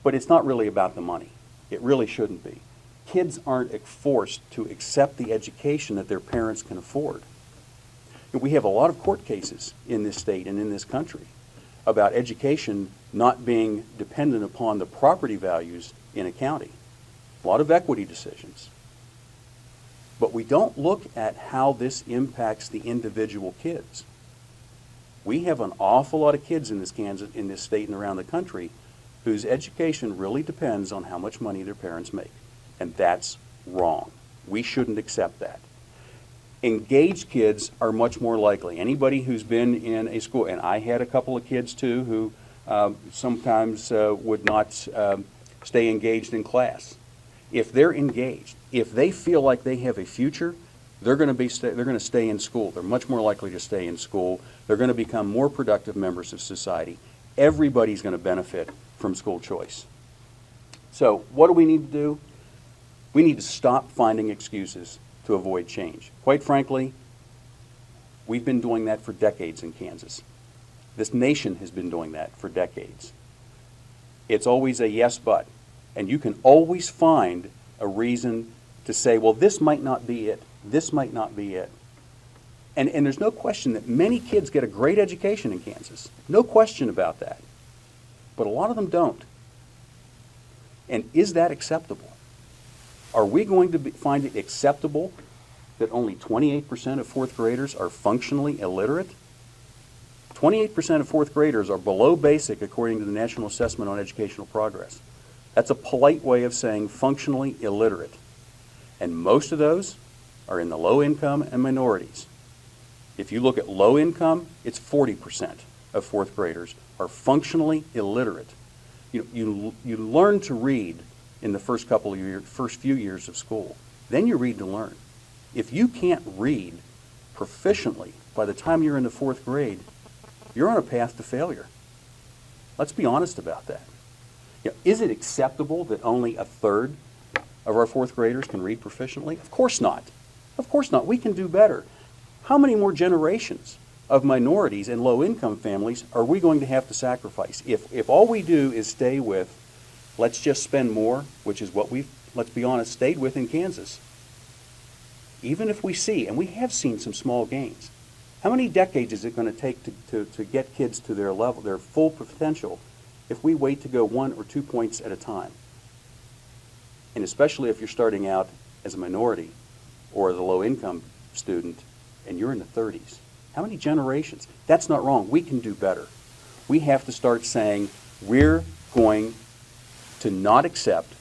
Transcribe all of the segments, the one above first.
But it's not really about the money. It really shouldn't be. Kids aren't forced to accept the education that their parents can afford. And we have a lot of court cases in this state and in this country about education not being dependent upon the property values in a county. A lot of equity decisions. But we don't look at how this impacts the individual kids. We have an awful lot of kids in this state and around the country whose education really depends on how much money their parents make. And that's wrong. We shouldn't accept that. Engaged kids are much more likely. Anybody who's been in a school, and I had a couple of kids too who sometimes would not stay engaged in class. If they're engaged, if they feel like they have a future, they're going to stay in school. They're much more likely to stay in school. They're going to become more productive members of society. Everybody's going to benefit from school choice. So what do we need to do? We need to stop finding excuses to avoid change. Quite frankly, we've been doing that for decades in Kansas. This nation has been doing that for decades. It's always a yes, but. And you can always find a reason to say, well, this might not be it. This might not be it. And there's no question that many kids get a great education in Kansas. No question about that. But a lot of them don't. And is that acceptable? Are we going to find it acceptable that only 28% of fourth graders are functionally illiterate? 28% of fourth graders are below basic according to the National Assessment on Educational Progress. That's a polite way of saying functionally illiterate. And most of those are in the low income and minorities. If you look at low income, it's 40% of fourth graders are functionally illiterate. You learn to read in the first few years of school. Then you read to learn. If you can't read proficiently by the time you're in the fourth grade, you're on a path to failure. Let's be honest about that. Is it acceptable that only a third of our fourth graders can read proficiently? Of course not. Of course not. We can do better. How many more generations of minorities and low-income families are we going to have to sacrifice? If all we do is stay with, let's just spend more, which is what we've, let's be honest, stayed with in Kansas. Even if we see, and we have seen some small gains, how many decades is it going to take to get kids to their level, their full potential, if we wait to go 1 or 2 points at a time? And especially if you're starting out as a minority or the low-income student and you're in the 30s. How many generations? That's not wrong. We can do better. We have to start saying we're going to not accept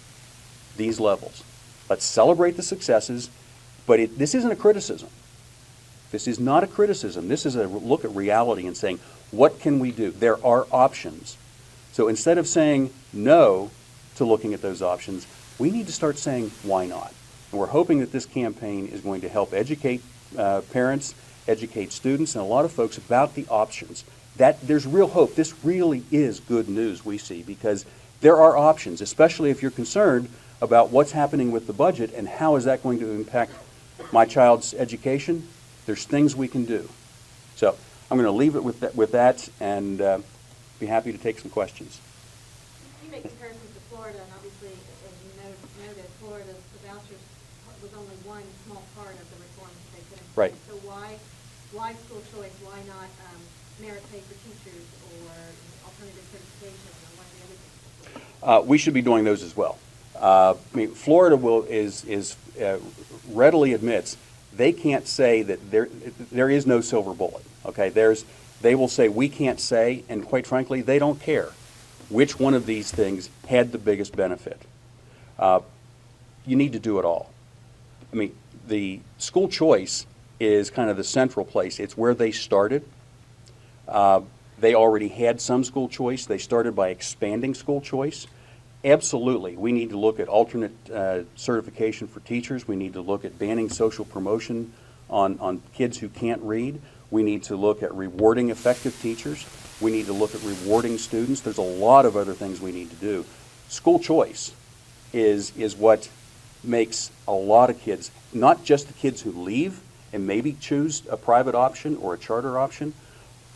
these levels. Let's celebrate the successes, but this isn't a criticism. This is not a criticism. This is a look at reality and saying, what can we do? There are options. So instead of saying no to looking at those options, we need to start saying, why not? And we're hoping that this campaign is going to help educate parents, educate students, and a lot of folks about the options. That there's real hope. This really is good news we see, because there are options, especially if you're concerned about what's happening with the budget and how is that going to impact my child's education. There's things we can do. So I'm going to leave it with that and be happy to take some questions. You make comparisons to Florida, and obviously, as you know that Florida's the vouchers was only one small part of the reforms that they put in place. Right. So why school choice? Why not merit pay for teachers or alternative certification or one of the other things? We should be doing those as well. I mean, Florida readily admits they can't say that there is no silver bullet. Okay, they will say we can't say, and quite frankly, they don't care which one of these things had the biggest benefit. You need to do it all. I mean, the school choice is kind of the central place. It's where they started. They already had some school choice. They started by expanding school choice. Absolutely, we need to look at alternate certification for teachers. We need to look at banning social promotion on kids who can't read. We need to look at rewarding effective teachers. We need to look at rewarding students. There's a lot of other things we need to do. School choice is what makes a lot of kids, not just the kids who leave and maybe choose a private option or a charter option,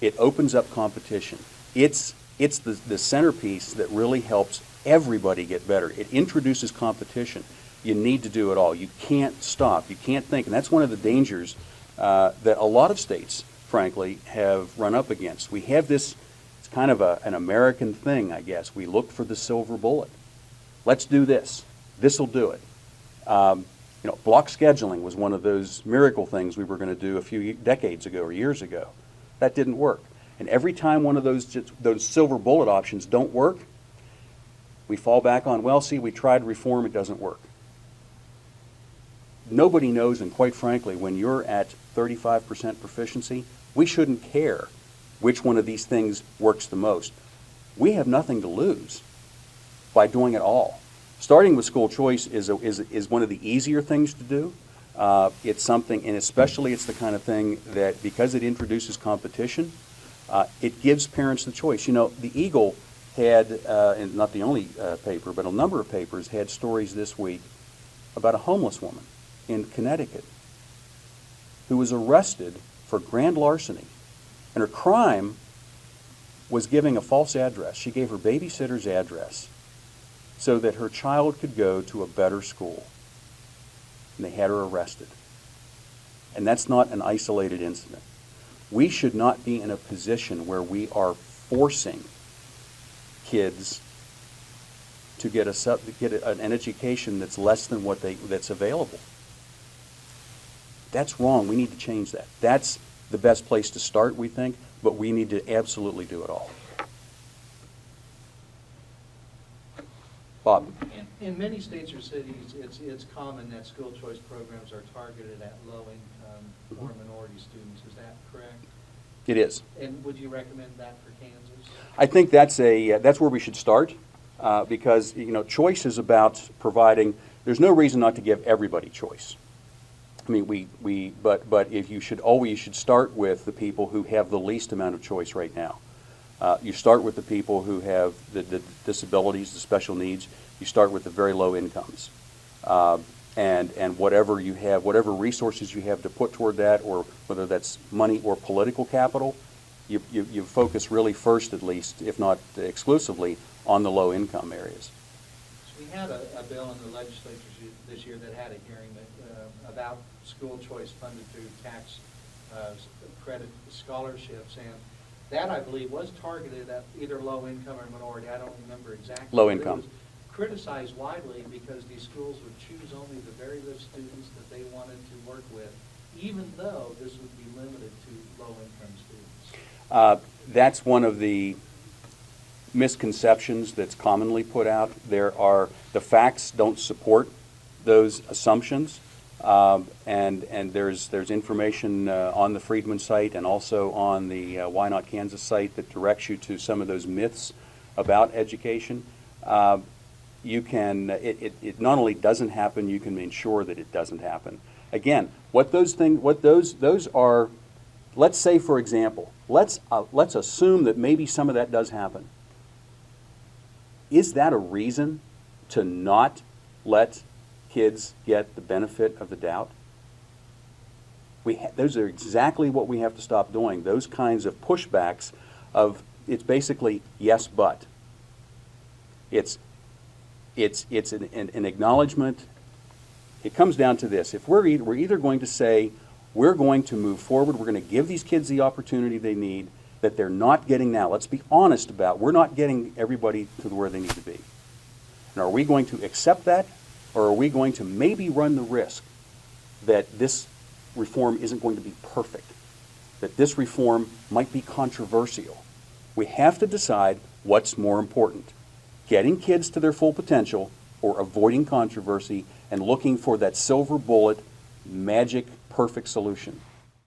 it opens up competition. It's the centerpiece that really helps everybody get better. It introduces competition. You need to do it all. You can't stop. You can't think. And that's one of the dangers that a lot of states, frankly, have run up against. We have this, it's kind of an American thing, I guess. We look for the silver bullet. Let's do this. This will do it. Block scheduling was one of those miracle things we were going to do a few decades ago or years ago. That didn't work. And every time one of those silver bullet options don't work, we fall back on, well, see, we tried reform, it doesn't work. Nobody knows, and quite frankly, when you're at 35% proficiency, we shouldn't care which one of these things works the most. We have nothing to lose by doing it all. Starting with school choice is one of the easier things to do. It's something, and especially it's the kind of thing that, because it introduces competition, it gives parents the choice. The Eagle had, and not the only paper, but a number of papers had stories this week about a homeless woman in Connecticut who was arrested for grand larceny. And her crime was giving a false address. She gave her babysitter's address so that her child could go to a better school. And they had her arrested. And that's not an isolated incident. We should not be in a position where we are forcing kids to get an education that's less than that's available. That's wrong. We need to change that. That's the best place to start, we think, but we need to absolutely do it all. Bob? In many states or cities, it's common that school choice programs are targeted at low-income or minority students. Is that correct? It is. And would you recommend that for Kansas? I think that's where we should start, because choice is about providing. There's no reason not to give everybody choice. I mean, but if you should start with the people who have the least amount of choice right now. You start with the people who have the disabilities, the special needs. You start with the very low incomes, and whatever you have, whatever resources you have to put toward that, or whether that's money or political capital, you focus really first, at least, if not exclusively, on the low income areas. So we had a bill in the legislature this year that had a hearing about school choice funded through tax credit scholarships, and that, I believe, was targeted at either low income or minority. I don't remember exactly. Low income. It was criticized widely because these schools would choose only the very good students that they wanted to work with, even though this would be limited to low income students. That's one of the misconceptions that's commonly put out. The facts don't support those assumptions. And there's information on the Friedman site and also on the Why Not Kansas site that directs you to some of those myths about education. It not only doesn't happen, you can ensure that it doesn't happen. Again, those are, let's say, for example, let's assume that maybe some of that does happen. Is that a reason to not let kids get the benefit of the doubt? Those are exactly what we have to stop doing. Those kinds of pushbacks of, it's basically yes, but. It's an acknowledgement. It comes down to this. If we're either going to say, we're going to move forward, we're going to give these kids the opportunity they need that they're not getting now. Let's be honest about, we're not getting everybody to where they need to be. And are we going to accept that? Or are we going to maybe run the risk that this reform isn't going to be perfect, that this reform might be controversial? We have to decide what's more important, getting kids to their full potential or avoiding controversy and looking for that silver bullet, magic, perfect solution.